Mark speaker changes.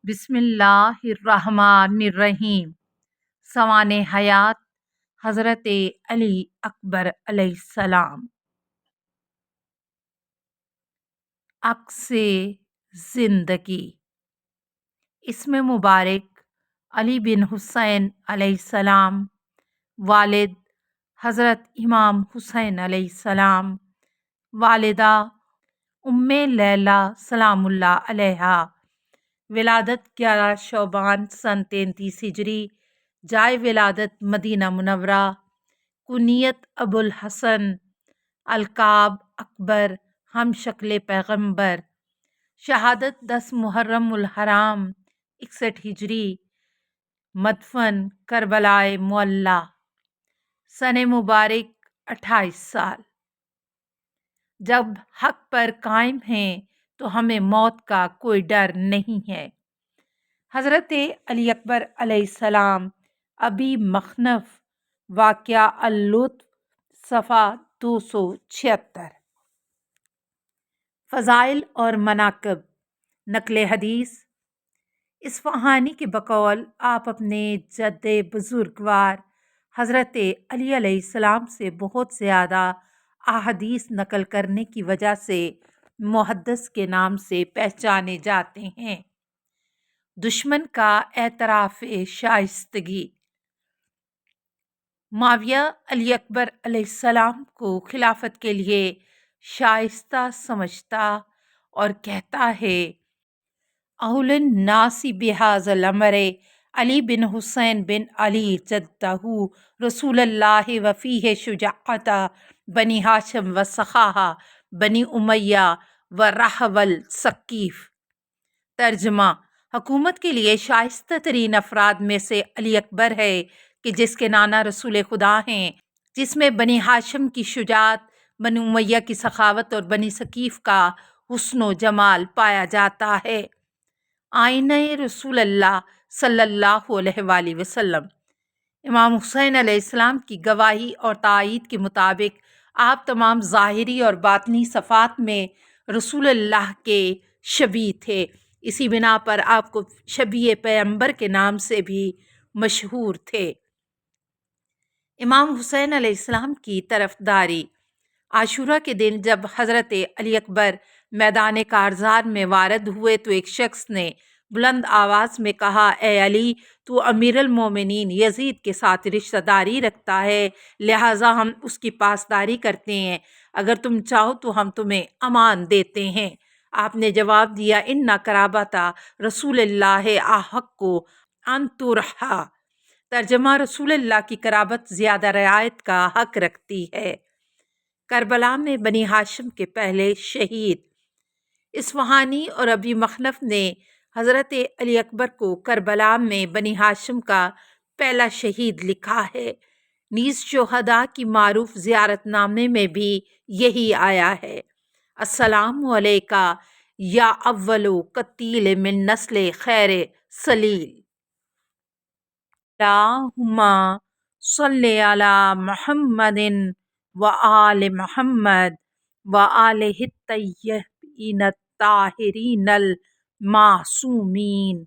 Speaker 1: بسم اللہ الرحمن الرحیم۔ سوانح حیات حضرت علی اکبر علیہ السلام۔ عکس زندگی۔ اسم مبارک علی بن حسین علیہ السلام، والد حضرت امام حسین علیہ السلام، والدہ ام لیلہ سلام اللہ علیہا، ولادت 11 شعبان سن 33 ہجری، جائے ولادت مدینہ منورہ، کنیت ابو الحسن، القاب اکبر، ہم شکل پیغمبر، شہادت 10 محرم الحرام 61 ہجری، مدفن کربلائے معلیٰ، سن مبارک 28 سال۔ جب حق پر قائم ہیں تو ہمیں موت کا کوئی ڈر نہیں ہے۔ حضرت علی اکبر علیہ السلام ابی مخنف، واقعہ اللطف، صفحہ 276۔ فضائل اور مناقب۔ نقل حدیث۔ اصفہانی کے بقول آپ اپنے جد بزرگوار حضرت علی علیہ السلام سے بہت زیادہ احادیث نقل کرنے کی وجہ سے محدث کے نام سے پہچانے جاتے ہیں۔ دشمن کا اعتراف شائستگی۔ معاویہ علی اکبر علیہ السلام کو خلافت کے لیے شائستہ سمجھتا اور کہتا ہے: اول الناس بہذا الامر علی بن حسین بن علی جدہ رسول اللہ وفیہ شجاعت بنی ہاشم و سخاء بنی امیہ و رحول ثقیف۔ ترجمہ: حکومت کے لیے شائستہ ترین افراد میں سے علی اکبر ہے کہ جس کے نانا رسول خدا ہیں، جس میں بنی ہاشم کی شجاعت، بنی امیہ کی سخاوت اور بنی ثقیف کا حسن و جمال پایا جاتا ہے۔ آئینہ رسول اللہ صلی اللہ علیہ وآلہ وسلم۔ امام حسین علیہ السلام کی گواہی اور تائید کے مطابق آپ تمام ظاہری اور باطنی صفات میں رسول اللہ کے شبیہ تھے، اسی بنا پر آپ کو شبیہ پیغمبر کے نام سے بھی مشہور تھے۔ امام حسین علیہ السلام کی طرفداری۔ عاشورہ کے دن جب حضرت علی اکبر میدان کارزار میں وارد ہوئے تو ایک شخص نے بلند آواز میں کہا: اے علی، تو امیر المومنین یزید کے ساتھ رشتہ داری رکھتا ہے، لہٰذا ہم اس کی پاسداری کرتے ہیں، اگر تم چاہو تو ہم تمہیں امان دیتے ہیں۔ آپ نے جواب دیا: ان قرابۃ رسول اللہ احق ان ترحیٰ۔ ترجمہ: رسول اللہ کی قرابت زیادہ رعایت کا حق رکھتی ہے۔ کربلا میں بنی ہاشم کے پہلے شہید۔ اصفہانی اور ابی مخنف نے حضرت علی اکبر کو کربلا میں بنی ہاشم کا پہلا شہید لکھا ہے، نیز شہداء کی معروف زیارت نامے میں بھی یہی آیا ہے: السلام علیکہ یا اول قتیل من نسل خیر سلیل۔ اللہم صلی علی محمد وآل محمد وآلہ الطیبین الطاہرین المعصومین۔